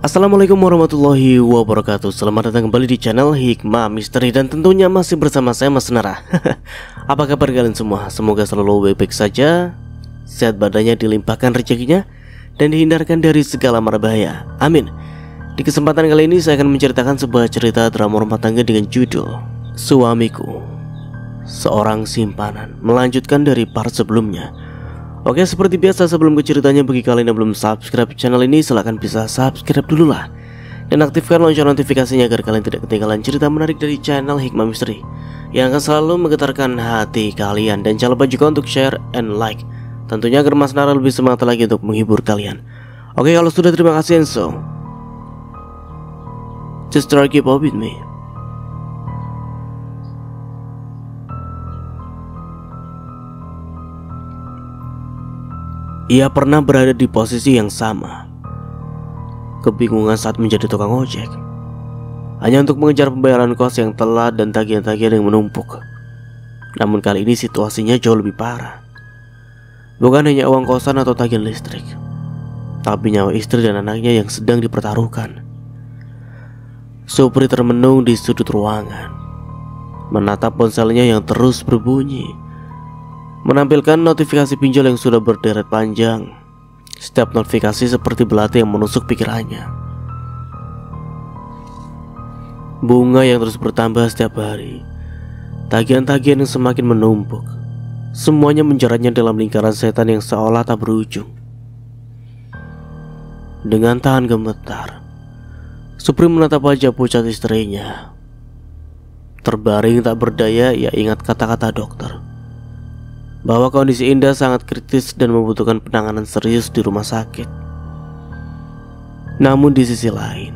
Assalamualaikum warahmatullahi wabarakatuh. Selamat datang kembali di channel Hikmah Misteri. Dan tentunya masih bersama saya Mas Nara. Apa kabar kalian semua? Semoga selalu baik-baik saja, sehat badannya, dilimpahkan rezekinya, dan dihindarkan dari segala mara bahaya. Amin. Di kesempatan kali ini saya akan menceritakan sebuah cerita drama rumah tangga dengan judul Suamiku Seorang Simpanan, melanjutkan dari part sebelumnya. Oke, seperti biasa sebelum ke ceritanya, bagi kalian yang belum subscribe channel ini, silahkan bisa subscribe dulu lah, dan aktifkan lonceng notifikasinya agar kalian tidak ketinggalan cerita menarik dari channel Hikmah Misteri yang akan selalu menggetarkan hati kalian. Dan jangan lupa juga untuk share and like, tentunya agar Mas Nara lebih semangat lagi untuk menghibur kalian. Oke, kalau sudah, terima kasih, and so just try keep up with me. Ia pernah berada di posisi yang sama, kebingungan saat menjadi tukang ojek, hanya untuk mengejar pembayaran kos yang telat dan tagihan-tagihan yang menumpuk. Namun kali ini situasinya jauh lebih parah. Bukan hanya uang kosan atau tagihan listrik, tapi nyawa istri dan anaknya yang sedang dipertaruhkan. Supri termenung di sudut ruangan, menatap ponselnya yang terus berbunyi, menampilkan notifikasi pinjol yang sudah berderet panjang. Setiap notifikasi seperti belati yang menusuk pikirannya. Bunga yang terus bertambah setiap hari, tagihan-tagihan yang semakin menumpuk, semuanya menjeratnya dalam lingkaran setan yang seolah tak berujung. Dengan tahan gemetar, Supri menatap wajah pucat istrinya. Terbaring tak berdaya, ia ingat kata-kata dokter bahwa kondisi Indah sangat kritis dan membutuhkan penanganan serius di rumah sakit. Namun di sisi lain,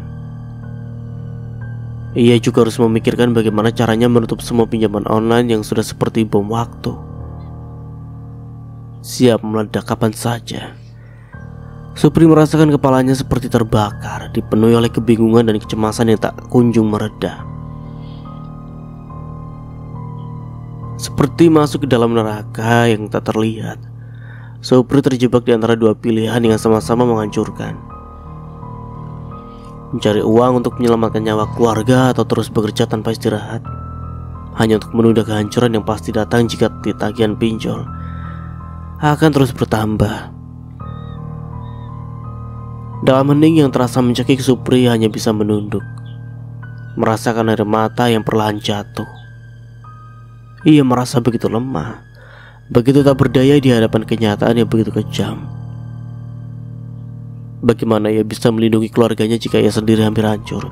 ia juga harus memikirkan bagaimana caranya menutup semua pinjaman online yang sudah seperti bom waktu, siap meledak kapan saja. Supri merasakan kepalanya seperti terbakar, dipenuhi oleh kebingungan dan kecemasan yang tak kunjung mereda. Seperti masuk ke dalam neraka yang tak terlihat, Supri terjebak di antara dua pilihan yang sama-sama menghancurkan: mencari uang untuk menyelamatkan nyawa keluarga, atau terus bekerja tanpa istirahat, hanya untuk menunda kehancuran yang pasti datang jika tagihan pinjol akan terus bertambah. Dalam hening yang terasa mencekik, Supri hanya bisa menunduk, merasakan air mata yang perlahan jatuh. Ia merasa begitu lemah, begitu tak berdaya di hadapan kenyataan yang begitu kejam. Bagaimana ia bisa melindungi keluarganya jika ia sendiri hampir hancur?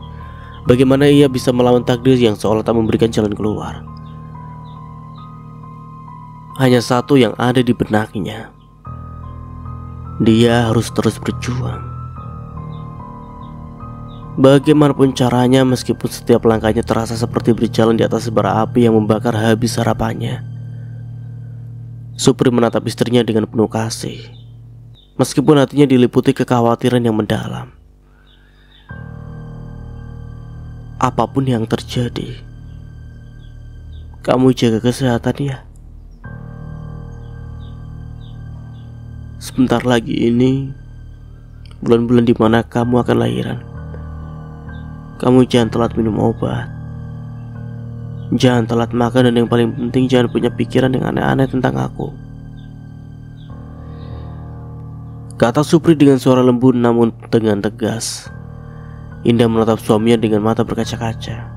Bagaimana ia bisa melawan takdir yang seolah tak memberikan jalan keluar? Hanya satu yang ada di benaknya: dia harus terus berjuang. Bagaimanapun caranya, meskipun setiap langkahnya terasa seperti berjalan di atas bara api yang membakar habis harapannya. Supri menatap istrinya dengan penuh kasih, meskipun hatinya diliputi kekhawatiran yang mendalam. Apapun yang terjadi, kamu jaga kesehatan ya. Sebentar lagi ini bulan-bulan dimana kamu akan lahiran. Kamu jangan telat minum obat, jangan telat makan, dan yang paling penting jangan punya pikiran yang aneh-aneh tentang aku, kata Supri dengan suara lembut namun dengan tegas. Indah menatap suaminya dengan mata berkaca-kaca.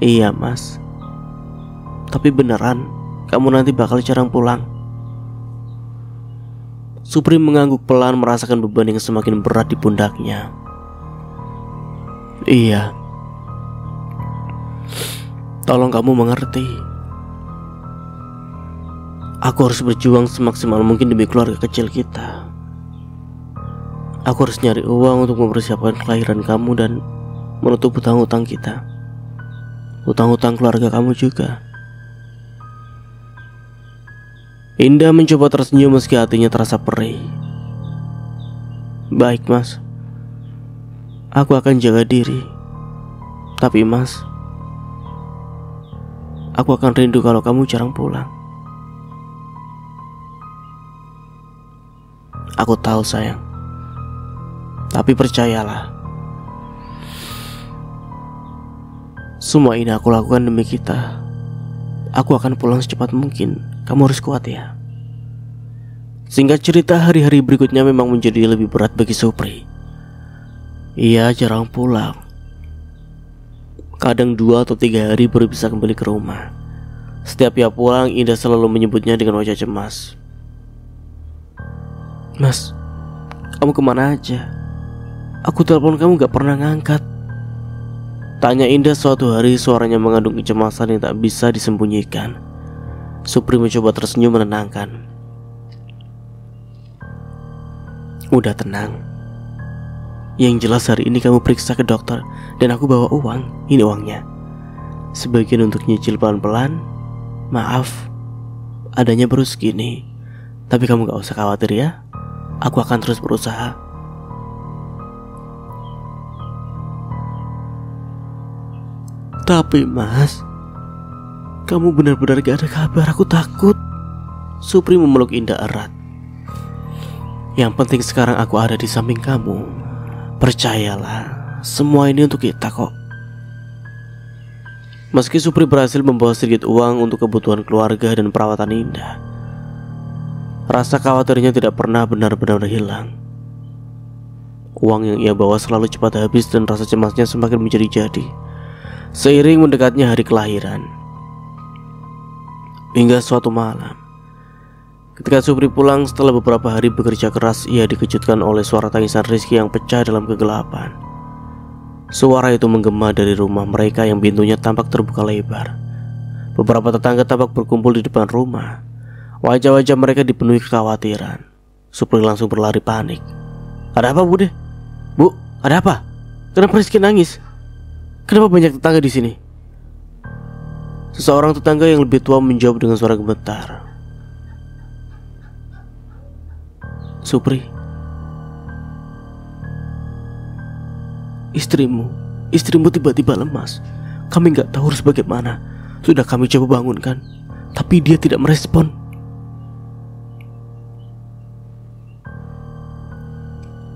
Iya mas, tapi beneran kamu nanti bakal jarang pulang? Supri mengangguk pelan, merasakan beban yang semakin berat di pundaknya. Iya, tolong kamu mengerti. Aku harus berjuang semaksimal mungkin demi keluarga kecil kita. Aku harus nyari uang untuk mempersiapkan kelahiran kamu dan menutup hutang-hutang kita, hutang-hutang keluarga kamu juga. Indah mencoba tersenyum meski hatinya terasa perih. Baik mas, aku akan jaga diri. Tapi mas, aku akan rindu kalau kamu jarang pulang. Aku tahu sayang, Tapi percayalah, semua ini aku lakukan demi kita. Aku akan pulang secepat mungkin. Kamu harus kuat ya. Singkat cerita, hari-hari berikutnya memang menjadi lebih berat bagi Supri. Ia jarang pulang. Kadang 2 atau 3 hari baru bisa kembali ke rumah. Setiap ia pulang, Indah selalu menyebutnya dengan wajah cemas. Mas, kamu kemana aja? Aku telepon kamu gak pernah ngangkat. Tanya Indah suatu hari, suaranya mengandung kecemasan yang tak bisa disembunyikan. Supri mencoba tersenyum menenangkan. Udah tenang. Yang jelas hari ini kamu periksa ke dokter dan aku bawa uang. Ini uangnya. Sebagian untuk nyicil pelan-pelan. Maaf, adanya baru segini. Tapi kamu gak usah khawatir ya. Aku akan terus berusaha. Tapi mas, kamu benar-benar gak ada kabar. Aku takut. Supri memeluk Indah erat. Yang penting sekarang aku ada di samping kamu. Percayalah, semua ini untuk kita kok. Meski Supri berhasil membawa sedikit uang untuk kebutuhan keluarga dan perawatan Indah, rasa khawatirnya tidak pernah benar-benar hilang. Uang yang ia bawa selalu cepat habis dan rasa cemasnya semakin menjadi-jadi seiring mendekatnya hari kelahiran. Hingga suatu malam, ketika Supri pulang setelah beberapa hari bekerja keras, ia dikejutkan oleh suara tangisan Rizky yang pecah dalam kegelapan. Suara itu menggema dari rumah mereka yang pintunya tampak terbuka lebar. Beberapa tetangga tampak berkumpul di depan rumah. Wajah-wajah mereka dipenuhi kekhawatiran. Supri langsung berlari panik. Ada apa, Bude? Bu, ada apa? Kenapa Rizky nangis? Kenapa banyak tetangga di sini? Seseorang tetangga yang lebih tua menjawab dengan suara gemetar. Supri, istrimu tiba-tiba lemas. Kami gak tahu harus bagaimana. Sudah kami coba bangunkan, tapi dia tidak merespon.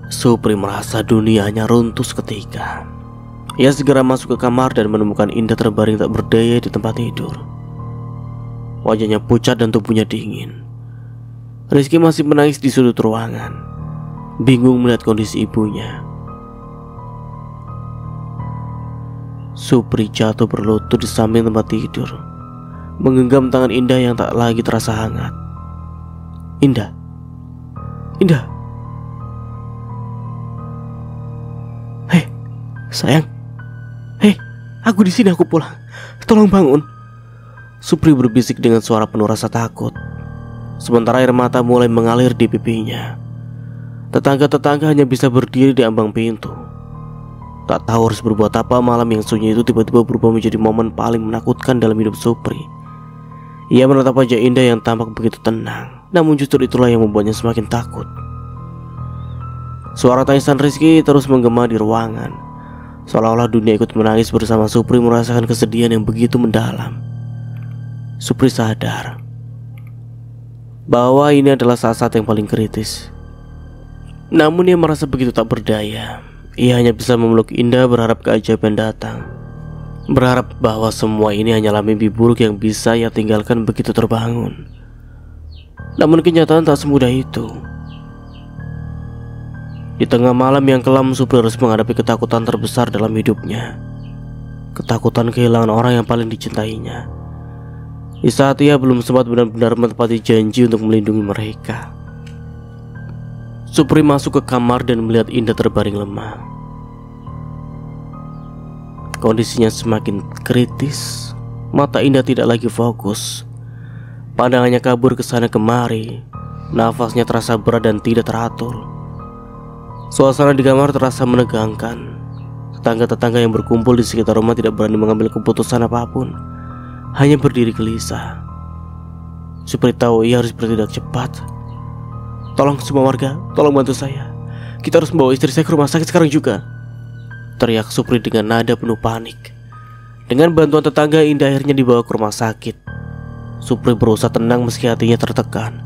Supri merasa dunianya runtuh seketika. Ia segera masuk ke kamar dan menemukan Indah terbaring tak berdaya di tempat tidur. Wajahnya pucat dan tubuhnya dingin. Rizky masih menangis di sudut ruangan, bingung melihat kondisi ibunya. Supri jatuh berlutut di samping tempat tidur, menggenggam tangan Indah yang tak lagi terasa hangat. Indah. Hei, sayang. Hei, aku di sini, aku pulang. Tolong bangun. Supri berbisik dengan suara penuh rasa takut. Sementara air mata mulai mengalir di pipinya. Tetangga-tetangga hanya bisa berdiri di ambang pintu. Tak tahu harus berbuat apa, malam yang sunyi itu tiba-tiba berubah menjadi momen paling menakutkan dalam hidup Supri. Ia menatap wajah Indah yang tampak begitu tenang, namun justru itulah yang membuatnya semakin takut. Suara tangisan Rizky terus menggema di ruangan, seolah-olah dunia ikut menangis bersama Supri merasakan kesedihan yang begitu mendalam. Supri sadar bahwa ini adalah saat-saat yang paling kritis. Namun ia merasa begitu tak berdaya. Ia hanya bisa memeluk Indah, berharap keajaiban datang, berharap bahwa semua ini hanyalah mimpi buruk yang bisa ia tinggalkan begitu terbangun. Namun kenyataan tak semudah itu. Di tengah malam yang kelam, Supri harus menghadapi ketakutan terbesar dalam hidupnya. Ketakutan kehilangan orang yang paling dicintainya. Di saat ia belum sempat benar-benar menepati janji untuk melindungi mereka. Supri masuk ke kamar dan melihat Indah terbaring lemah. Kondisinya semakin kritis. Mata Indah tidak lagi fokus. Pandangannya kabur ke sana kemari. Nafasnya terasa berat dan tidak teratur. Suasana di kamar terasa menegangkan. Tetangga-tetangga yang berkumpul di sekitar rumah tidak berani mengambil keputusan apapun, hanya berdiri gelisah. Supri tahu ia harus bertindak cepat. Tolong semua warga, tolong bantu saya. Kita harus membawa istri saya ke rumah sakit sekarang juga, teriak Supri dengan nada penuh panik. Dengan bantuan tetangga, Indah akhirnya dibawa ke rumah sakit. Supri berusaha tenang meski hatinya tertekan.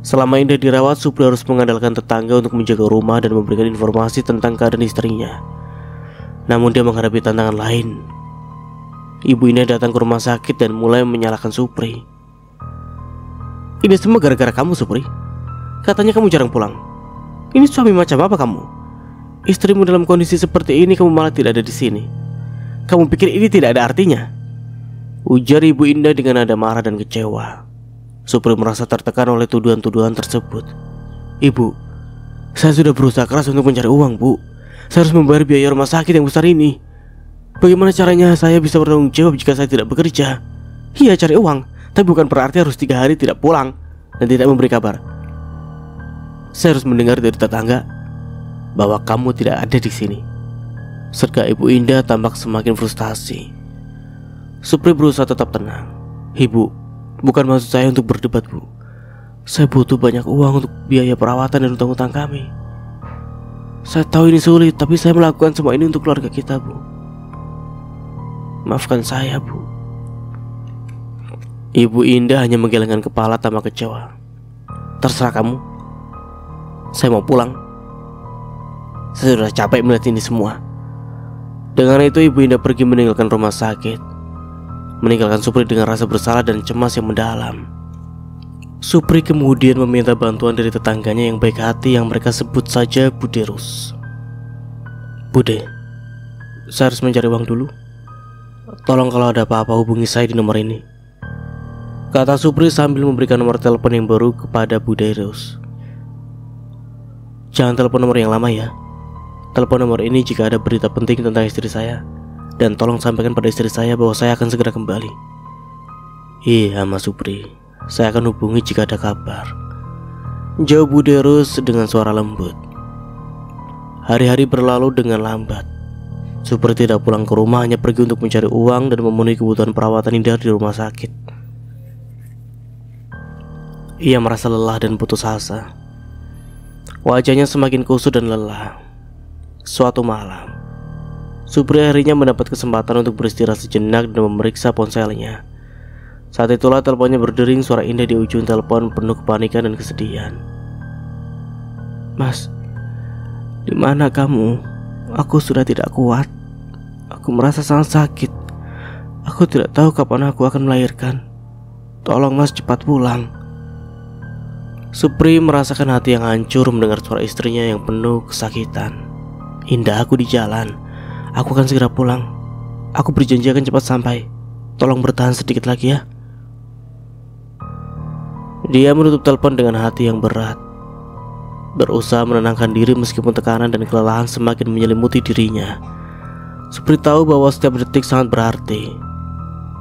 Selama Indah dirawat, Supri harus mengandalkan tetangga untuk menjaga rumah dan memberikan informasi tentang keadaan istrinya. Namun dia menghadapi tantangan lain. Ibu Indah datang ke rumah sakit dan mulai menyalahkan Supri. Ini semua gara-gara kamu, Supri. Katanya kamu jarang pulang. Ini suami macam apa kamu? Istrimu dalam kondisi seperti ini kamu malah tidak ada di sini. Kamu pikir ini tidak ada artinya? Ujar Ibu Indah dengan nada marah dan kecewa. Supri merasa tertekan oleh tuduhan-tuduhan tersebut. Ibu, saya sudah berusaha keras untuk mencari uang, Bu. Saya harus membayar biaya rumah sakit yang besar ini. Bagaimana caranya saya bisa bertanggung jawab jika saya tidak bekerja? Iya, cari uang, tapi bukan berarti harus 3 hari tidak pulang dan tidak memberi kabar. Saya harus mendengar dari tetangga bahwa kamu tidak ada di sini. Serta Ibu Indah tampak semakin frustasi. Supri berusaha tetap tenang. Ibu, bukan maksud saya untuk berdebat, Bu. Saya butuh banyak uang untuk biaya perawatan dan utang-utang kami. Saya tahu ini sulit, tapi saya melakukan semua ini untuk keluarga kita, Bu. Maafkan saya, Bu. Ibu Indah hanya menggelengkan kepala tanpa kecewa. Terserah kamu. Saya mau pulang. Saya sudah capek melihat ini semua. Dengan itu Ibu Indah pergi meninggalkan rumah sakit, meninggalkan Supri dengan rasa bersalah dan cemas yang mendalam. Supri kemudian meminta bantuan dari tetangganya yang baik hati yang mereka sebut saja Bude Rus. Bude, saya harus mencari uang dulu. Tolong kalau ada apa-apa hubungi saya di nomor ini, kata Supri sambil memberikan nomor telepon yang baru kepada Bude Rus. Jangan telepon nomor yang lama ya. Telepon nomor ini jika ada berita penting tentang istri saya. Dan tolong sampaikan pada istri saya bahwa saya akan segera kembali. Iya, Mas Supri, saya akan hubungi jika ada kabar, jawab Bude Rus dengan suara lembut. Hari-hari berlalu dengan lambat. Supri tidak pulang ke rumah, hanya pergi untuk mencari uang dan memenuhi kebutuhan perawatan Indah di rumah sakit. Ia merasa lelah dan putus asa. Wajahnya semakin kusut dan lelah. Suatu malam, Supri akhirnya mendapat kesempatan untuk beristirahat sejenak dan memeriksa ponselnya. Saat itulah teleponnya berdering, suara Indah di ujung telepon penuh kepanikan dan kesedihan. Mas, di mana kamu? Aku sudah tidak kuat. Aku merasa sangat sakit. Aku tidak tahu kapan aku akan melahirkan. Tolong Mas cepat pulang. Supri merasakan hati yang hancur mendengar suara istrinya yang penuh kesakitan. Indah, aku di jalan. Aku akan segera pulang. Aku berjanji akan cepat sampai. Tolong bertahan sedikit lagi ya. Dia menutup telepon dengan hati yang berat, berusaha menenangkan diri meskipun tekanan dan kelelahan semakin menyelimuti dirinya. Supri tahu bahwa setiap detik sangat berarti,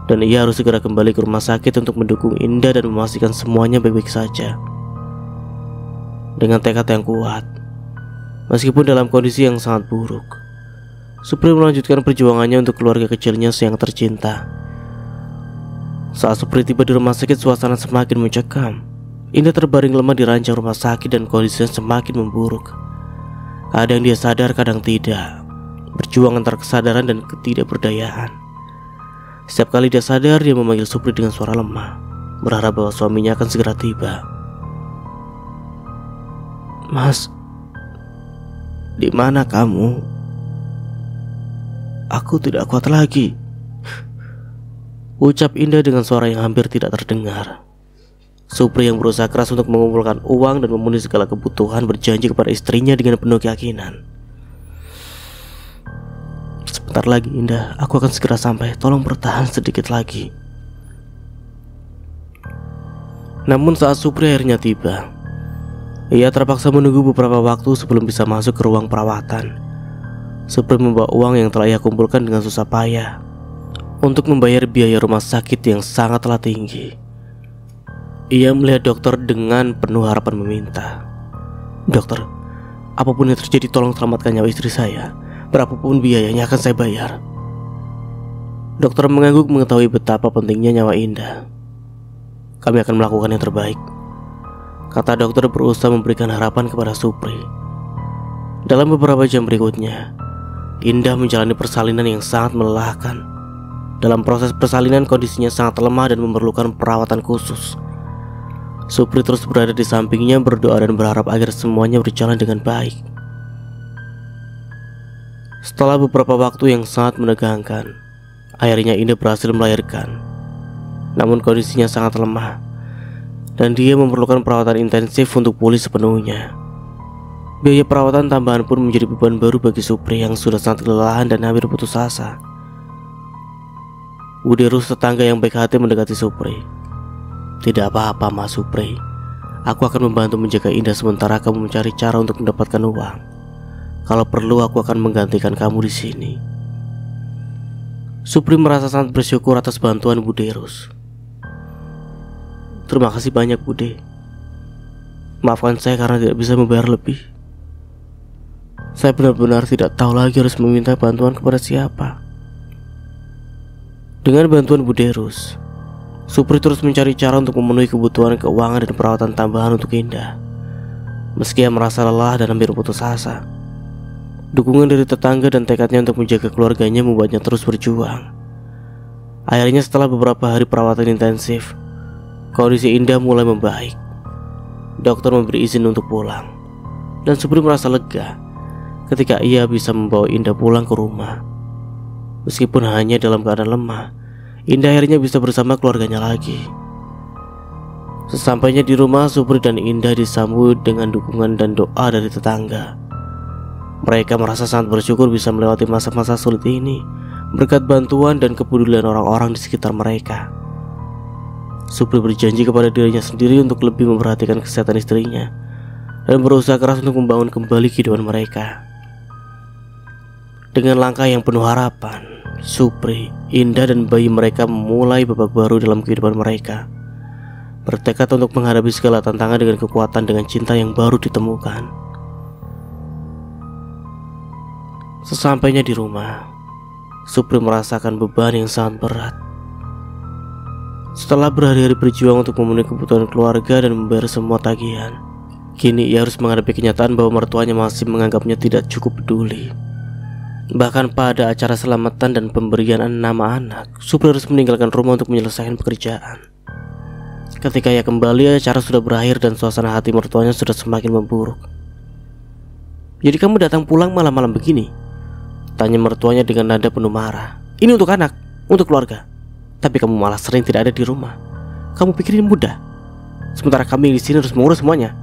dan ia harus segera kembali ke rumah sakit untuk mendukung Indah dan memastikan semuanya baik-baik saja. Dengan tekad yang kuat, meskipun dalam kondisi yang sangat buruk, Supri melanjutkan perjuangannya untuk keluarga kecilnya yang tercinta. Saat Supri tiba di rumah sakit, suasana semakin mencekam. Indah terbaring lemah di ranjang rumah sakit dan kondisinya semakin memburuk. Kadang dia sadar, kadang tidak, berjuang antara kesadaran dan ketidakberdayaan. Setiap kali dia sadar, dia memanggil Supri dengan suara lemah, berharap bahwa suaminya akan segera tiba. Mas, di mana kamu? Aku tidak kuat lagi, ucap Indah dengan suara yang hampir tidak terdengar. Supri yang berusaha keras untuk mengumpulkan uang dan memenuhi segala kebutuhan berjanji kepada istrinya dengan penuh keyakinan. Sebentar lagi Indah, aku akan segera sampai. Tolong bertahan sedikit lagi. Namun saat Supri akhirnya tiba, ia terpaksa menunggu beberapa waktu sebelum bisa masuk ke ruang perawatan. Supri membawa uang yang telah ia kumpulkan dengan susah payah untuk membayar biaya rumah sakit yang sangatlah tinggi. Ia melihat dokter dengan penuh harapan meminta, "Dokter, apapun yang terjadi tolong selamatkan nyawa istri saya. Berapapun biayanya akan saya bayar." Dokter mengangguk mengetahui betapa pentingnya nyawa Indah. "Kami akan melakukan yang terbaik," kata dokter berusaha memberikan harapan kepada Supri. Dalam beberapa jam berikutnya, Indah menjalani persalinan yang sangat melelahkan. Dalam proses persalinan kondisinya sangat lemah dan memerlukan perawatan khusus. Supri terus berada di sampingnya, berdoa dan berharap agar semuanya berjalan dengan baik. Setelah beberapa waktu yang sangat menegangkan, akhirnya Indah berhasil melahirkan. Namun kondisinya sangat lemah dan dia memerlukan perawatan intensif untuk pulih sepenuhnya. Biaya perawatan tambahan pun menjadi beban baru bagi Supri yang sudah sangat kelelahan dan hampir putus asa. Buderus, tetangga yang baik hati, mendekati Supri. "Tidak apa-apa, Mas Supri. Aku akan membantu menjaga Indah sementara kamu mencari cara untuk mendapatkan uang. Kalau perlu aku akan menggantikan kamu di sini." Supri merasa sangat bersyukur atas bantuan Buderus. "Terima kasih banyak, Bude. Maafkan saya karena tidak bisa membayar lebih. Saya benar-benar tidak tahu lagi harus meminta bantuan kepada siapa." Dengan bantuan Buderus, Supri terus mencari cara untuk memenuhi kebutuhan keuangan dan perawatan tambahan untuk Indah. Meski ia merasa lelah dan hampir putus asa, dukungan dari tetangga dan tekadnya untuk menjaga keluarganya membuatnya terus berjuang. Akhirnya setelah beberapa hari perawatan intensif, kondisi Indah mulai membaik. Dokter memberi izin untuk pulang, dan Supri merasa lega ketika ia bisa membawa Indah pulang ke rumah. Meskipun hanya dalam keadaan lemah, Indah akhirnya bisa bersama keluarganya lagi. Sesampainya di rumah, Supri dan Indah disambut dengan dukungan dan doa dari tetangga. Mereka merasa sangat bersyukur bisa melewati masa-masa sulit ini berkat bantuan dan kepedulian orang-orang di sekitar mereka. Supri berjanji kepada dirinya sendiri untuk lebih memperhatikan kesehatan istrinya dan berusaha keras untuk membangun kembali kehidupan mereka. Dengan langkah yang penuh harapan, Supri, Indah dan bayi mereka memulai babak baru dalam kehidupan mereka, bertekad untuk menghadapi segala tantangan dengan kekuatan dengan cinta yang baru ditemukan. Sesampainya di rumah, Supri merasakan beban yang sangat berat. Setelah berhari-hari berjuang untuk memenuhi kebutuhan keluarga dan membayar semua tagihan, kini ia harus menghadapi kenyataan bahwa mertuanya masih menganggapnya tidak cukup peduli. Bahkan pada acara selamatan dan pemberian nama anak, Supri harus meninggalkan rumah untuk menyelesaikan pekerjaan. Ketika ia kembali, acara sudah berakhir dan suasana hati mertuanya sudah semakin memburuk. "Jadi kamu datang pulang malam-malam begini?" tanya mertuanya dengan nada penuh marah. "Ini untuk anak, untuk keluarga. Tapi kamu malah sering tidak ada di rumah. Kamu pikir ini mudah? Sementara kami di sini harus mengurus semuanya."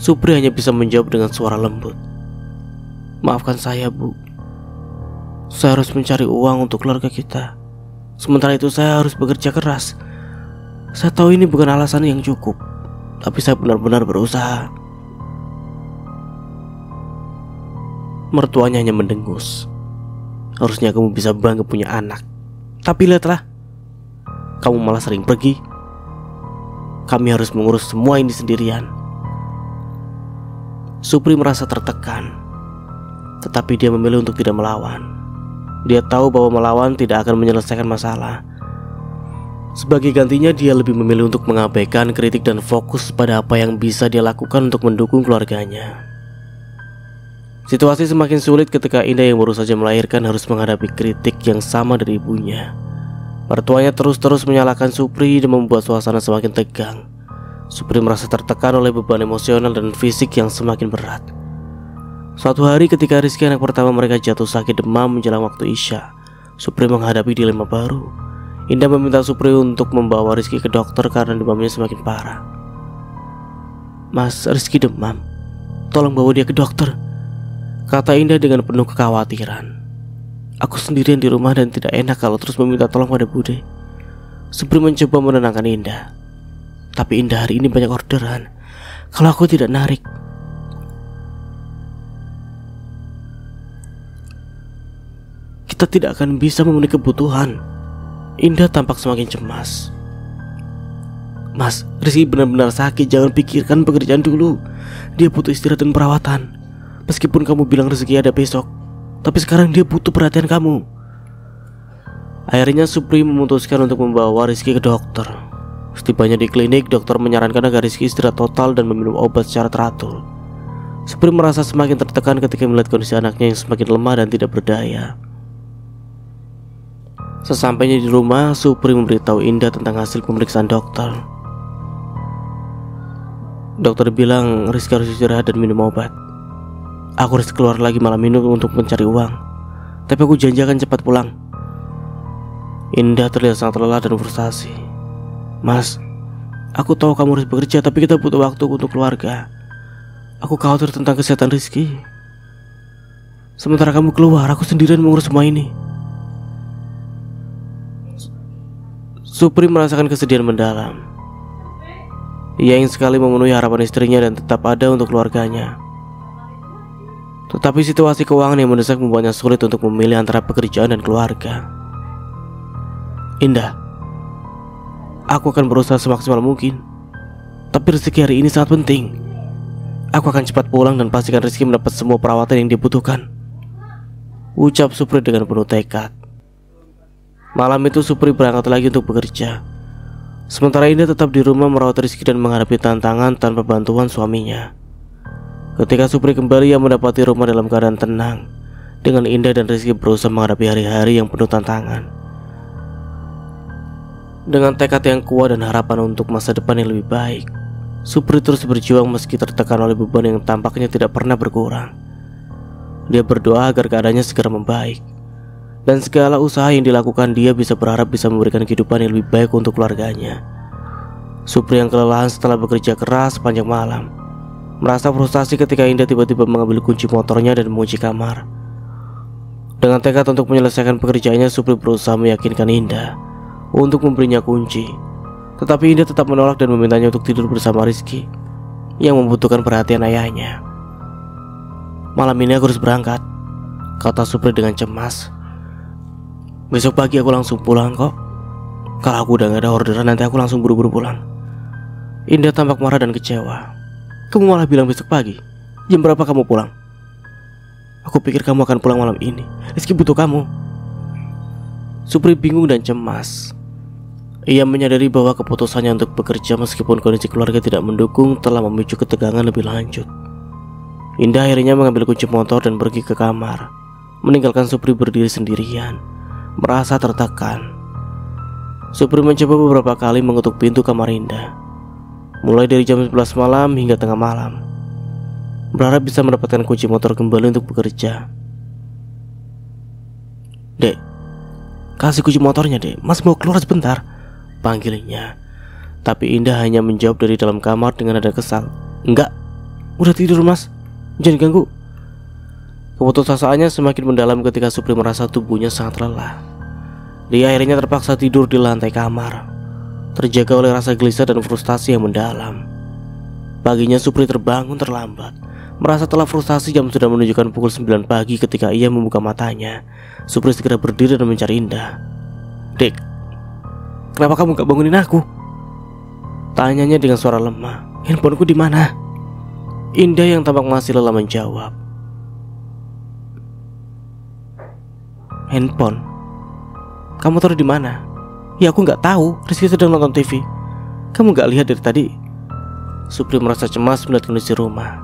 Supri hanya bisa menjawab dengan suara lembut, "Maafkan saya, Bu. Saya harus mencari uang untuk keluarga kita. Sementara itu saya harus bekerja keras. Saya tahu ini bukan alasan yang cukup, tapi saya benar-benar berusaha." Mertuanya hanya mendengus. "Harusnya kamu bisa bangga punya anak. Tapi lihatlah, kamu malah sering pergi. Kami harus mengurus semua ini sendirian." Supri merasa tertekan, tetapi dia memilih untuk tidak melawan. Dia tahu bahwa melawan tidak akan menyelesaikan masalah. Sebagai gantinya, dia lebih memilih untuk mengabaikan kritik dan fokus pada apa yang bisa dia lakukan untuk mendukung keluarganya. Situasi semakin sulit ketika Indah yang baru saja melahirkan harus menghadapi kritik yang sama dari ibunya. Mertuanya terus-terus menyalahkan Supri dan membuat suasana semakin tegang. Supri merasa tertekan oleh beban emosional dan fisik yang semakin berat. Suatu hari ketika Rizky, anak pertama mereka, jatuh sakit demam menjelang waktu Isya, Supri menghadapi dilema baru. Indah meminta Supri untuk membawa Rizky ke dokter karena demamnya semakin parah. "Mas, Rizky demam. Tolong bawa dia ke dokter," kata Indah dengan penuh kekhawatiran. "Aku sendirian di rumah dan tidak enak kalau terus meminta tolong pada Bude." Supri mencoba menenangkan Indah. "Tapi Indah, hari ini banyak orderan. Kalau aku tidak narik, kita tidak akan bisa memenuhi kebutuhan." Indah tampak semakin cemas. "Mas, Rizky benar-benar sakit. Jangan pikirkan pekerjaan dulu. Dia butuh istirahat dan perawatan. Meskipun kamu bilang rezeki ada besok, tapi sekarang dia butuh perhatian kamu." Akhirnya Supri memutuskan untuk membawa Rizky ke dokter. Setibanya di klinik, dokter menyarankan agar Rizky istirahat total dan meminum obat secara teratur. Supri merasa semakin tertekan ketika melihat kondisi anaknya yang semakin lemah dan tidak berdaya. Sesampainya di rumah, Supri memberitahu Indah tentang hasil pemeriksaan dokter. Dokter bilang Rizky harus istirahat dan minum obat. Aku harus keluar lagi malam ini untuk mencari uang, tapi aku janji akan cepat pulang. Indah terlihat sangat lelah dan frustasi. Mas, aku tahu kamu harus bekerja, tapi kita butuh waktu untuk keluarga. Aku khawatir tentang kesehatan Rizky. Sementara kamu keluar, aku sendirian mengurus semua ini. Supri merasakan kesedihan mendalam. Ia ingin sekali memenuhi harapan istrinya dan tetap ada untuk keluarganya. Tetapi situasi keuangan yang mendesak membuatnya sulit untuk memilih antara pekerjaan dan keluarga. Indah, aku akan berusaha semaksimal mungkin, tapi rezeki hari ini sangat penting. Aku akan cepat pulang dan pastikan Rizky mendapat semua perawatan yang dibutuhkan, ucap Supri dengan penuh tekad. Malam itu Supri berangkat lagi untuk bekerja, sementara Indah tetap di rumah merawat Rizky dan menghadapi tantangan tanpa bantuan suaminya. Ketika Supri kembali, ia mendapati rumah dalam keadaan tenang, dengan Indah dan Rizky berusaha menghadapi hari-hari yang penuh tantangan. Dengan tekad yang kuat dan harapan untuk masa depan yang lebih baik, Supri terus berjuang meski tertekan oleh beban yang tampaknya tidak pernah berkurang. Dia berdoa agar keadaannya segera membaik, dan segala usaha yang dilakukan dia bisa berharap bisa memberikan kehidupan yang lebih baik untuk keluarganya. Supri yang kelelahan setelah bekerja keras sepanjang malam merasa frustasi ketika Indah tiba-tiba mengambil kunci motornya dan mengunci kamar. Dengan tekad untuk menyelesaikan pekerjaannya, Supri berusaha meyakinkan Indah untuk memberinya kunci. Tetapi Indah tetap menolak dan memintanya untuk tidur bersama Rizky yang membutuhkan perhatian ayahnya. Malam ini aku harus berangkat, kata Supri dengan cemas. Besok pagi aku langsung pulang kok. Kalau aku udah gak ada orderan, nanti aku langsung buru-buru pulang. Indah tampak marah dan kecewa. Kamu malah bilang besok pagi. Jam berapa kamu pulang? Aku pikir kamu akan pulang malam ini. Rizky butuh kamu. Supri bingung dan cemas. Ia menyadari bahwa keputusannya untuk bekerja meskipun kondisi keluarga tidak mendukung telah memicu ketegangan lebih lanjut. Indah akhirnya mengambil kunci motor dan pergi ke kamar, meninggalkan Supri berdiri sendirian, merasa tertekan. Supri mencoba beberapa kali mengetuk pintu kamar Indah, mulai dari jam 11 malam hingga tengah malam, berharap bisa mendapatkan kunci motor kembali untuk bekerja. Dek, kasih kunci motornya dek, Mas mau keluar sebentar, panggilnya. Tapi Indah hanya menjawab dari dalam kamar dengan nada kesal. Enggak, udah tidur Mas, jangan ganggu. Keputusasaannya semakin mendalam ketika Supri merasa tubuhnya sangat lelah. Dia akhirnya terpaksa tidur di lantai kamar, terjaga oleh rasa gelisah dan frustasi yang mendalam. Paginya Supri terbangun terlambat, merasa telah frustasi. Jam sudah menunjukkan pukul 9 pagi ketika ia membuka matanya. Supri segera berdiri dan mencari Indah. Dek, kenapa kamu gak bangunin aku? Tanyanya dengan suara lemah. Handphoneku di mana? Indah yang tampak masih lelah menjawab. Handphone? Kamu taruh di mana? Ya aku nggak tahu. Rizky sedang nonton TV. Kamu nggak lihat dari tadi? Supri merasa cemas melihat kondisi rumah.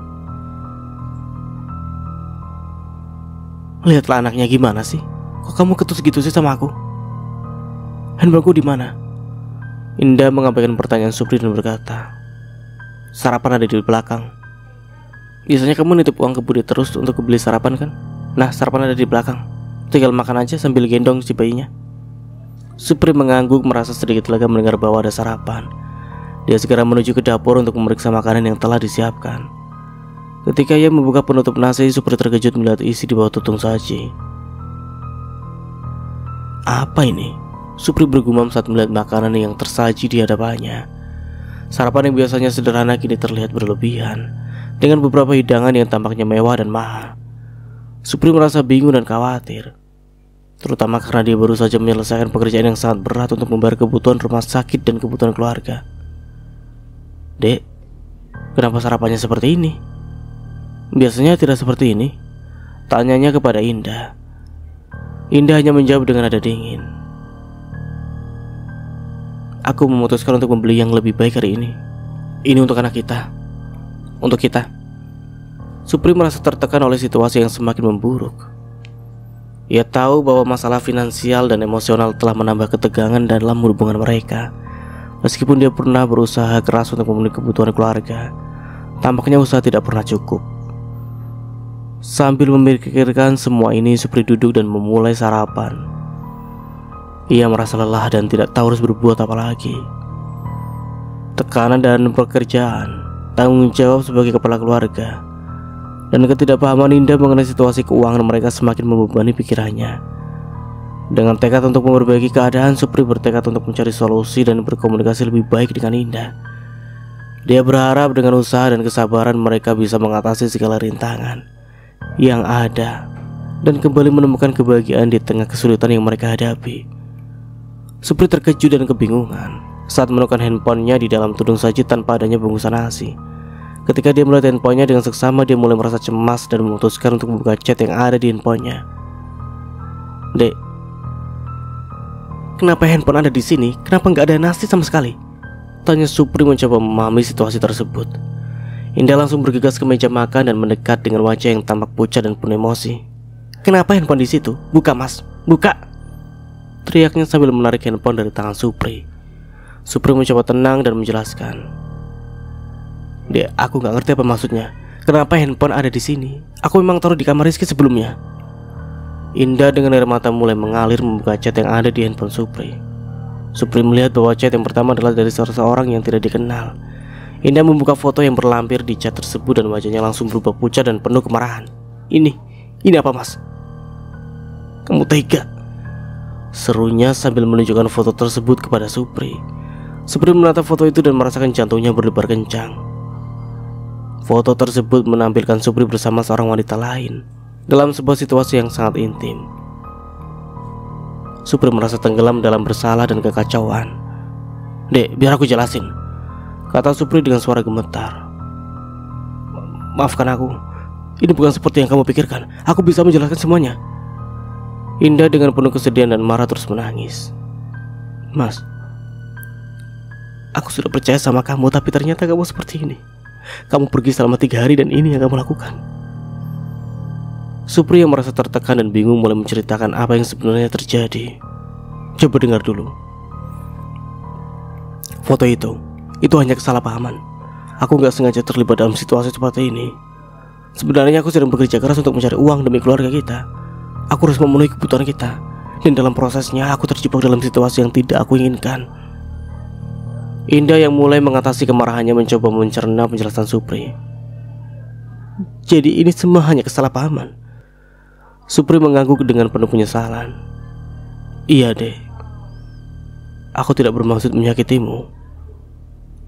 Lihatlah anaknya gimana sih? Kok kamu ketus gitu sih sama aku? Handphoneku di mana? Indah mengabaikan pertanyaan Supri dan berkata, sarapan ada di belakang. Biasanya kamu nitip uang ke Budi terus untuk beli sarapan kan? Nah, sarapan ada di belakang. Tinggal makan aja sambil gendong si bayinya. Supri mengangguk, merasa sedikit lega mendengar bahwa ada sarapan. Dia segera menuju ke dapur untuk memeriksa makanan yang telah disiapkan. Ketika ia membuka penutup nasi, Supri terkejut melihat isi di bawah tutung saji. Apa ini? Supri bergumam saat melihat makanan yang tersaji di hadapannya. Sarapan yang biasanya sederhana kini terlihat berlebihan, dengan beberapa hidangan yang tampaknya mewah dan mahal. Supri merasa bingung dan khawatir, terutama karena dia baru saja menyelesaikan pekerjaan yang sangat berat untuk membayar kebutuhan rumah sakit dan kebutuhan keluarga. Dek, kenapa sarapannya seperti ini? Biasanya tidak seperti ini, tanyanya kepada Indah. Indah hanya menjawab dengan nada dingin. Aku memutuskan untuk membeli yang lebih baik hari ini. Ini untuk anak kita, untuk kita. Supri merasa tertekan oleh situasi yang semakin memburuk. Ia tahu bahwa masalah finansial dan emosional telah menambah ketegangan dalam hubungan mereka. Meskipun dia pernah berusaha keras untuk memenuhi kebutuhan keluarga, Tampaknya usaha tidak pernah cukup. Sambil memikirkan semua ini, Supri duduk dan memulai sarapan. Ia merasa lelah dan tidak tahu harus berbuat apa lagi. Tekanan dan pekerjaan, tanggung jawab sebagai kepala keluarga, dan ketidakpahaman Indah mengenai situasi keuangan mereka semakin membebani pikirannya. Dengan tekad untuk memperbaiki keadaan, Supri bertekad untuk mencari solusi dan berkomunikasi lebih baik dengan Indah. Dia berharap dengan usaha dan kesabaran mereka bisa mengatasi segala rintangan yang ada dan kembali menemukan kebahagiaan di tengah kesulitan yang mereka hadapi. Supri terkejut dan kebingungan saat menemukan handphonenya di dalam tudung saji tanpa adanya bungkusan nasi. Ketika dia melihat handphonenya dengan seksama, dia mulai merasa cemas dan memutuskan untuk membuka chat yang ada di handphonenya. "Dek, kenapa handphone ada di sini? Kenapa nggak ada nasi sama sekali?" tanya Supri mencoba memahami situasi tersebut. Indah langsung bergegas ke meja makan dan mendekat dengan wajah yang tampak pucat dan penuh emosi. "Kenapa handphone di situ? Buka, Mas, buka!" teriaknya sambil menarik handphone dari tangan Supri. Supri mencoba tenang dan menjelaskan. "Dek, aku nggak ngerti apa maksudnya. Kenapa handphone ada di sini? Aku memang taruh di kamar Rizky sebelumnya." Indah dengan air mata mulai mengalir membuka chat yang ada di handphone Supri. Supri melihat bahwa chat yang pertama adalah dari seseorang yang tidak dikenal. Indah membuka foto yang berlampir di chat tersebut dan wajahnya langsung berubah pucat dan penuh kemarahan. Ini apa, Mas? Kamu tega?" serunya sambil menunjukkan foto tersebut kepada Supri. Supri menatap foto itu dan merasakan jantungnya berdebar kencang. Foto tersebut menampilkan Supri bersama seorang wanita lain dalam sebuah situasi yang sangat intim. Supri merasa tenggelam dalam bersalah dan kekacauan. "Dek, biar aku jelasin," kata Supri dengan suara gemetar. "Maafkan aku, ini bukan seperti yang kamu pikirkan. Aku bisa menjelaskan semuanya." Indah dengan penuh kesedihan dan marah terus menangis. "Mas, aku sudah percaya sama kamu, tapi ternyata kamu seperti ini. Kamu pergi selama 3 hari dan ini yang kamu lakukan." Supri yang merasa tertekan dan bingung mulai menceritakan apa yang sebenarnya terjadi. "Coba dengar dulu. Foto itu hanya kesalahpahaman. Aku gak sengaja terlibat dalam situasi seperti ini. Sebenarnya aku sedang bekerja keras untuk mencari uang demi keluarga kita. Aku harus memenuhi kebutuhan kita, dan dalam prosesnya aku terjebak dalam situasi yang tidak aku inginkan." Indah yang mulai mengatasi kemarahannya mencoba mencerna penjelasan Supri. "Jadi ini semua hanya kesalahpahaman?" Supri mengangguk dengan penuh penyesalan. "Iya, Dek. Aku tidak bermaksud menyakitimu.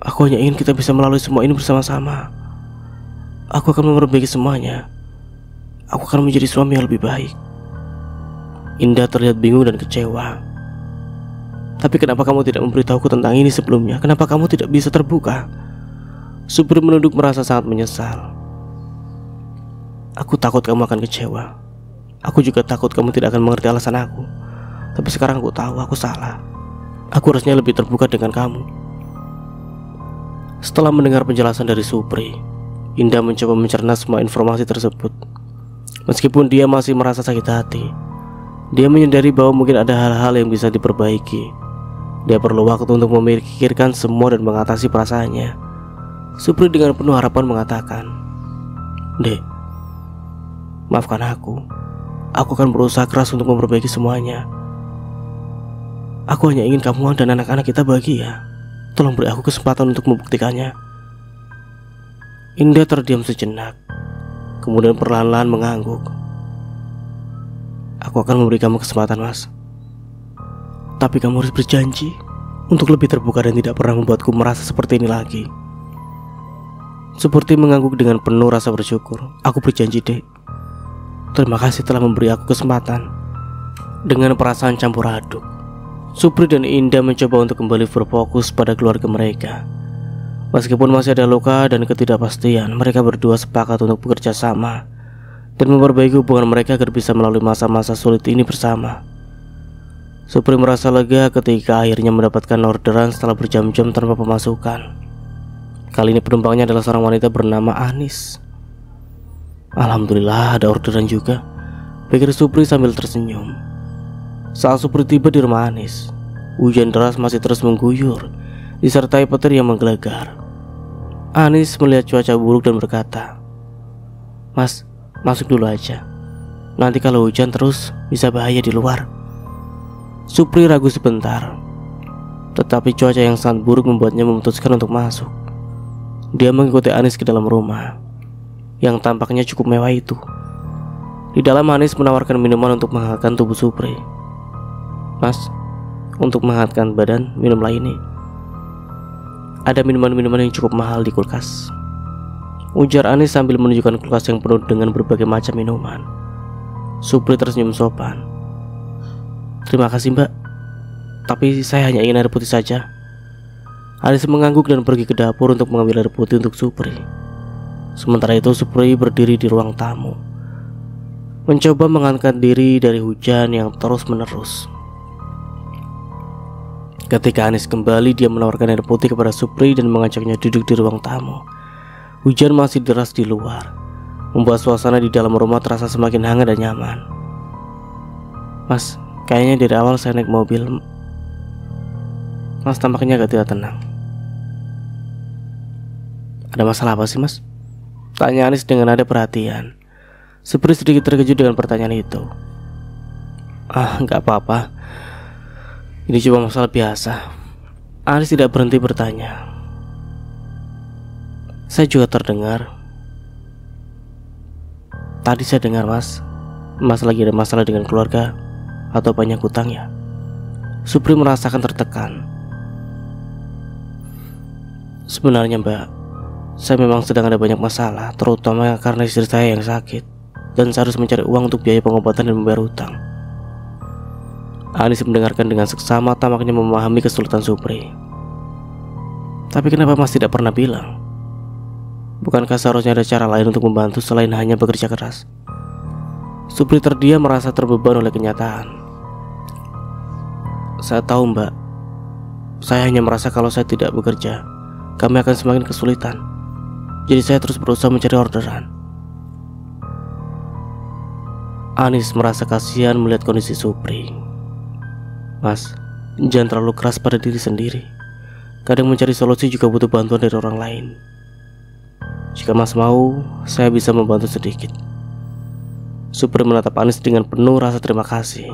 Aku hanya ingin kita bisa melalui semua ini bersama-sama. Aku akan memperbaiki semuanya. Aku akan menjadi suami yang lebih baik." Indah terlihat bingung dan kecewa. "Tapi kenapa kamu tidak memberitahuku tentang ini sebelumnya? Kenapa kamu tidak bisa terbuka?" Supri menunduk merasa sangat menyesal. "Aku takut kamu akan kecewa. Aku juga takut kamu tidak akan mengerti alasan aku. Tapi sekarang aku tahu aku salah. Aku harusnya lebih terbuka dengan kamu." Setelah mendengar penjelasan dari Supri, Indah mencoba mencerna semua informasi tersebut. Meskipun dia masih merasa sakit hati, dia menyadari bahwa mungkin ada hal-hal yang bisa diperbaiki. Dia perlu waktu untuk memikirkan semua dan mengatasi perasaannya. Supri dengan penuh harapan mengatakan, "Dek, maafkan aku. Aku akan berusaha keras untuk memperbaiki semuanya. Aku hanya ingin kamu dan anak-anak kita bahagia. Tolong beri aku kesempatan untuk membuktikannya." Indah terdiam sejenak, kemudian perlahan-lahan mengangguk. "Aku akan memberi kamu kesempatan, Mas. Tapi kamu harus berjanji untuk lebih terbuka dan tidak pernah membuatku merasa seperti ini lagi." Seperti mengangguk dengan penuh rasa bersyukur. "Aku berjanji, Dek. Terima kasih telah memberi aku kesempatan." Dengan perasaan campur aduk, Supri dan Indah mencoba untuk kembali berfokus pada keluarga mereka. Meskipun masih ada luka dan ketidakpastian, mereka berdua sepakat untuk bekerja sama dan memperbaiki hubungan mereka agar bisa melalui masa-masa sulit ini bersama. Supri merasa lega ketika akhirnya mendapatkan orderan setelah berjam-jam tanpa pemasukan. Kali ini penumpangnya adalah seorang wanita bernama Anis. "Alhamdulillah ada orderan juga," pikir Supri sambil tersenyum. Saat Supri tiba di rumah Anis, hujan deras masih terus mengguyur disertai petir yang menggelegar. Anis melihat cuaca buruk dan berkata, "Mas, masuk dulu aja. Nanti kalau hujan terus bisa bahaya di luar." Supri ragu sebentar, tetapi cuaca yang sangat buruk membuatnya memutuskan untuk masuk. Dia mengikuti Anis ke dalam rumah yang tampaknya cukup mewah itu. Di dalam Anis menawarkan minuman untuk menghangatkan tubuh Supri. "Mas, untuk menghangatkan badan, minumlah ini. Ada minuman-minuman yang cukup mahal di kulkas," ujar Anis sambil menunjukkan kulkas yang penuh dengan berbagai macam minuman. Supri tersenyum sopan. "Terima kasih mbak, tapi saya hanya ingin air putih saja." Anis mengangguk dan pergi ke dapur untuk mengambil air putih untuk Supri. Sementara itu Supri berdiri di ruang tamu, mencoba mengangkat diri dari hujan yang terus menerus. Ketika Anis kembali, dia menawarkan air putih kepada Supri dan mengajaknya duduk di ruang tamu. Hujan masih deras di luar, membuat suasana di dalam rumah terasa semakin hangat dan nyaman. "Mas, kayaknya dari awal saya naik mobil, Mas tampaknya agak tidak tenang. Ada masalah apa sih mas?" tanya Anis dengan nada perhatian. Supri sedikit terkejut dengan pertanyaan itu. Nggak apa-apa, ini cuma masalah biasa." Anis tidak berhenti bertanya. "Saya juga terdengar. Tadi saya dengar mas lagi ada masalah dengan keluarga atau banyak hutang ya?" Supri merasakan tertekan. "Sebenarnya mbak, saya memang sedang ada banyak masalah, terutama karena istri saya yang sakit, dan saya harus mencari uang untuk biaya pengobatan dan membayar hutang." Anis mendengarkan dengan seksama, tampaknya memahami kesulitan Supri. "Tapi kenapa mas tidak pernah bilang? Bukankah seharusnya ada cara lain untuk membantu selain hanya bekerja keras?" Supri terdiam, merasa terbeban oleh kenyataan. "Saya tahu mbak, saya hanya merasa kalau saya tidak bekerja, kami akan semakin kesulitan. Jadi saya terus berusaha mencari orderan." Anis merasa kasihan melihat kondisi Supri. "Mas, jangan terlalu keras pada diri sendiri. Kadang mencari solusi juga butuh bantuan dari orang lain. Jika mas mau, saya bisa membantu sedikit." Supri menatap Anis dengan penuh rasa terima kasih.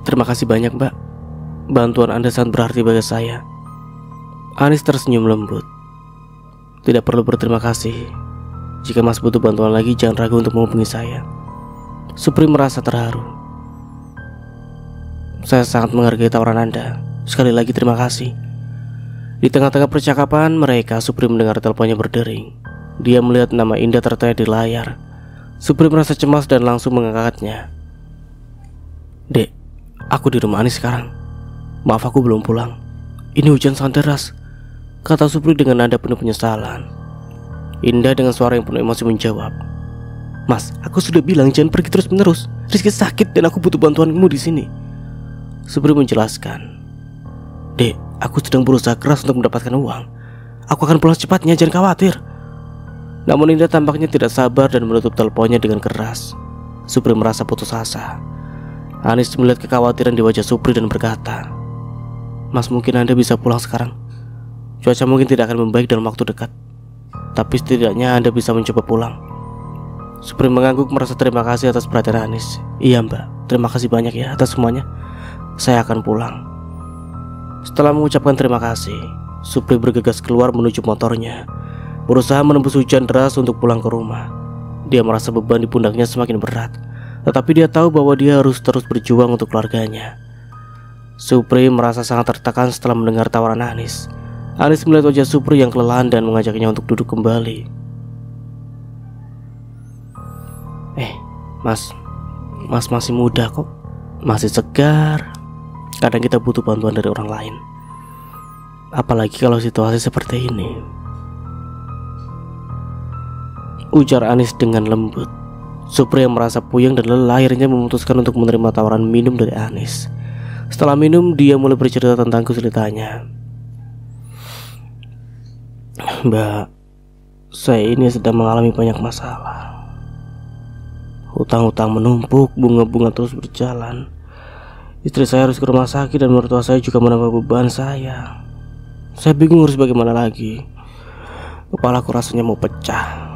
"Terima kasih banyak mbak, bantuan Anda sangat berarti bagi saya." Anis tersenyum lembut. "Tidak perlu berterima kasih. Jika mas butuh bantuan lagi, jangan ragu untuk menghubungi saya." Supri merasa terharu. "Saya sangat menghargai tawaran Anda. Sekali lagi terima kasih." Di tengah-tengah percakapan mereka, Supri mendengar teleponnya berdering. Dia melihat nama Indah tertera di layar. Supri merasa cemas dan langsung mengangkatnya. "Dek, aku di rumah Anis sekarang. Maaf aku belum pulang. Ini hujan sangat deras," kata Supri dengan nada penuh penyesalan. Indah dengan suara yang penuh emosi menjawab, "Mas, aku sudah bilang jangan pergi terus-menerus. Rizky sakit dan aku butuh bantuanmu di sini." Supri menjelaskan, "Dek, aku sedang berusaha keras untuk mendapatkan uang. Aku akan pulang secepatnya, jangan khawatir." Namun Indah tampaknya tidak sabar dan menutup teleponnya dengan keras. Supri merasa putus asa. Anis melihat kekhawatiran di wajah Supri dan berkata, "Mas, mungkin Anda bisa pulang sekarang. Cuaca mungkin tidak akan membaik dalam waktu dekat, tapi setidaknya Anda bisa mencoba pulang." Supri mengangguk merasa terima kasih atas perhatian Anis. "Iya mbak, terima kasih banyak ya atas semuanya. Saya akan pulang." Setelah mengucapkan terima kasih, Supri bergegas keluar menuju motornya, berusaha menembus hujan deras untuk pulang ke rumah. Dia merasa beban di pundaknya semakin berat, tetapi dia tahu bahwa dia harus terus berjuang untuk keluarganya. Supri merasa sangat tertekan setelah mendengar tawaran Anis. Anis melihat wajah Supri yang kelelahan dan mengajaknya untuk duduk kembali. Mas masih muda kok, masih segar. Kadang kita butuh bantuan dari orang lain, apalagi kalau situasi seperti ini," ujar Anis dengan lembut. Supri yang merasa puyeng dan lelah akhirnya memutuskan untuk menerima tawaran minum dari Anis. Setelah minum, dia mulai bercerita tentang kesulitannya. "Mbak, saya ini sedang mengalami banyak masalah. Hutang-hutang menumpuk, bunga-bunga terus berjalan. Istri saya harus ke rumah sakit dan mertua saya juga menambah beban saya. Saya bingung harus bagaimana lagi. Kepalaku rasanya mau pecah.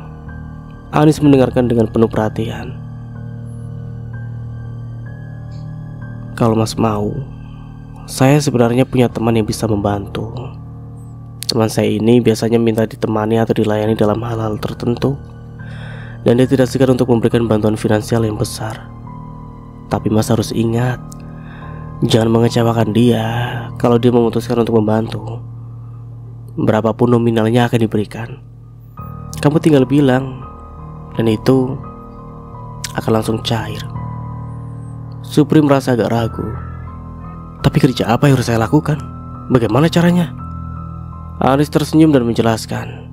Anis mendengarkan dengan penuh perhatian. Kalau Mas mau, saya sebenarnya punya teman yang bisa membantu. Teman saya ini biasanya minta ditemani atau dilayani dalam hal-hal tertentu, dan dia tidak segan untuk memberikan bantuan finansial yang besar. Tapi Mas harus ingat, jangan mengecewakan dia kalau dia memutuskan untuk membantu. Berapapun nominalnya akan diberikan, kamu tinggal bilang, dan itu akan langsung cair. Supri merasa agak ragu. Tapi kerja apa yang harus saya lakukan? Bagaimana caranya? Anis tersenyum dan menjelaskan.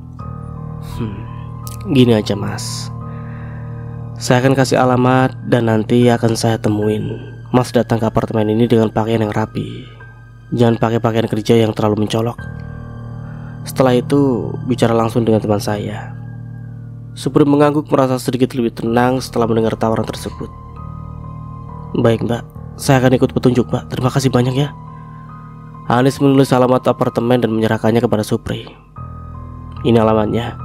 Gini aja Mas, saya akan kasih alamat dan nanti akan saya temuin. Mas datang ke apartemen ini dengan pakaian yang rapi. Jangan pakai pakaian kerja yang terlalu mencolok. Setelah itu bicara langsung dengan teman saya. Supri mengangguk, merasa sedikit lebih tenang setelah mendengar tawaran tersebut. Baik Mbak, saya akan ikut petunjuk Mbak. Terima kasih banyak ya. Anis menulis alamat apartemen dan menyerahkannya kepada Supri. Ini alamatnya.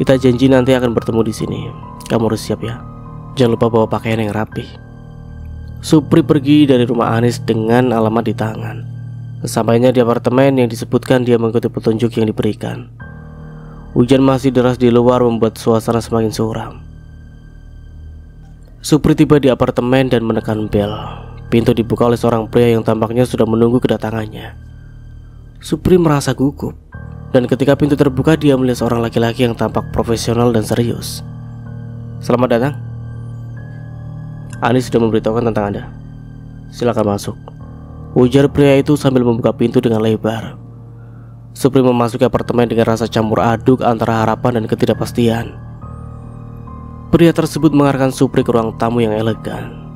Kita janji nanti akan bertemu di sini. Kamu harus siap ya. Jangan lupa bawa pakaian yang rapi. Supri pergi dari rumah Anis dengan alamat di tangan. Sesampainya di apartemen yang disebutkan, dia mengikuti petunjuk yang diberikan. Hujan masih deras di luar membuat suasana semakin suram. Supri tiba di apartemen dan menekan bel. Pintu dibuka oleh seorang pria yang tampaknya sudah menunggu kedatangannya. Supri merasa gugup, dan ketika pintu terbuka dia melihat seorang laki-laki yang tampak profesional dan serius. Selamat datang. Anis sudah memberitahukan tentang Anda. Silakan masuk, ujar pria itu sambil membuka pintu dengan lebar. Supri memasuki apartemen dengan rasa campur aduk antara harapan dan ketidakpastian. Pria tersebut mengarahkan Supri ke ruang tamu yang elegan.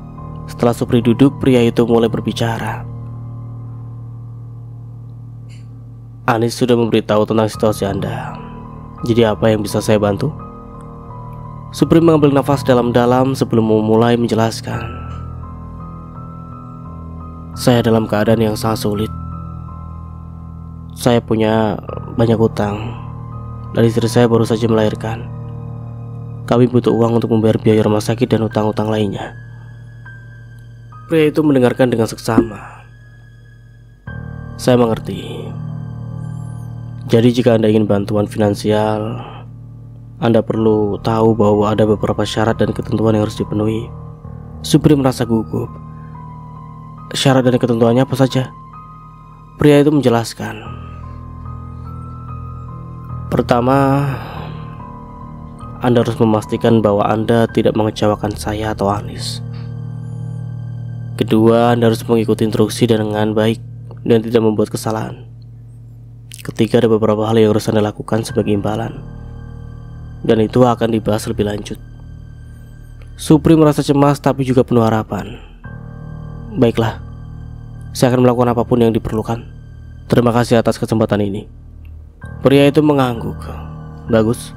Setelah Supri duduk, pria itu mulai berbicara. Anis sudah memberitahu tentang situasi Anda. Jadi apa yang bisa saya bantu? Supri mengambil nafas dalam-dalam sebelum memulai menjelaskan. Saya dalam keadaan yang sangat sulit. Saya punya banyak utang, dan istri saya baru saja melahirkan. Kami butuh uang untuk membayar biaya rumah sakit dan utang-utang lainnya. Pria itu mendengarkan dengan seksama. Saya mengerti. Jadi jika Anda ingin bantuan finansial, Anda perlu tahu bahwa ada beberapa syarat dan ketentuan yang harus dipenuhi. Supri merasa gugup. Syarat dan ketentuannya apa saja? Pria itu menjelaskan. Pertama, Anda harus memastikan bahwa Anda tidak mengecewakan saya atau Anis. Kedua, Anda harus mengikuti instruksi dengan baik dan tidak membuat kesalahan. Ketiga, ada beberapa hal yang harus Anda lakukan sebagai imbalan, dan itu akan dibahas lebih lanjut. Supri merasa cemas tapi juga penuh harapan. Baiklah, saya akan melakukan apapun yang diperlukan. Terima kasih atas kesempatan ini. Pria itu mengangguk. Bagus.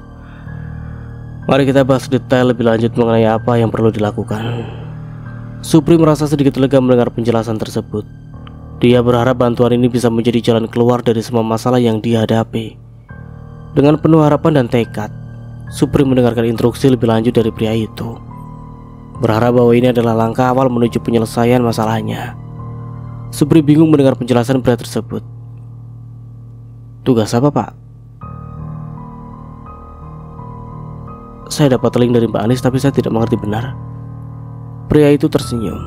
Mari kita bahas detail lebih lanjut mengenai apa yang perlu dilakukan. Supri merasa sedikit lega mendengar penjelasan tersebut. Dia berharap bantuan ini bisa menjadi jalan keluar dari semua masalah yang dihadapi. Dengan penuh harapan dan tekad, Supri mendengarkan instruksi lebih lanjut dari pria itu. Berharap bahwa ini adalah langkah awal menuju penyelesaian masalahnya. Supri bingung mendengar penjelasan pria tersebut. Tugas apa, Pak? Saya dapat link dari Mbak Anis tapi saya tidak mengerti benar. Pria itu tersenyum.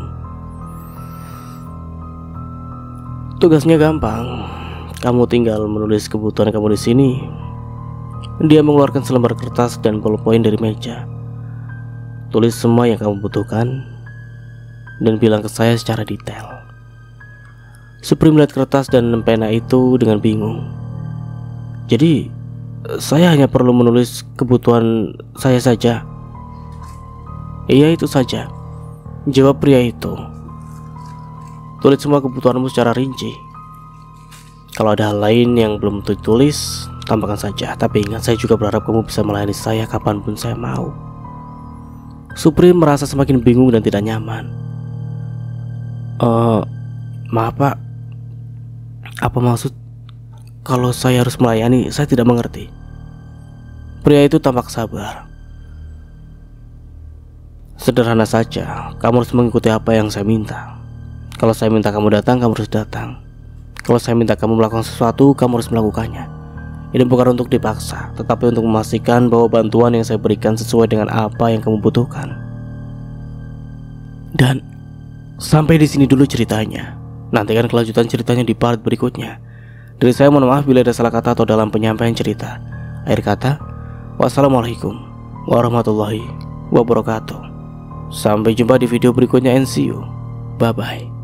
Tugasnya gampang. Kamu tinggal menulis kebutuhan kamu di sini. Dia mengeluarkan selembar kertas dan ballpoint dari meja. Tulis semua yang kamu butuhkan dan bilang ke saya secara detail. Supri melihat kertas dan pena itu dengan bingung. Jadi, saya hanya perlu menulis kebutuhan saya saja? Iya, itu saja, jawab pria itu. Tulis semua kebutuhanmu secara rinci. Kalau ada hal lain yang belum ditulis, tambahkan saja. Tapi ingat, saya juga berharap kamu bisa melayani saya kapanpun saya mau. Supri merasa semakin bingung dan tidak nyaman. Maaf, Pak. Apa maksud? kalau saya harus melayani, saya tidak mengerti. Pria itu tampak sabar. Sederhana saja, kamu harus mengikuti apa yang saya minta. Kalau saya minta kamu datang, kamu harus datang. Kalau saya minta kamu melakukan sesuatu, kamu harus melakukannya. Ini bukan untuk dipaksa, tetapi untuk memastikan bahwa bantuan yang saya berikan sesuai dengan apa yang kamu butuhkan. Dan sampai di sini dulu ceritanya. Nantikan kelanjutan ceritanya di part berikutnya. Dari saya mohon maaf bila ada salah kata atau dalam penyampaian cerita. Akhir kata, wassalamualaikum warahmatullahi wabarakatuh. Sampai jumpa di video berikutnya and see you. Bye bye.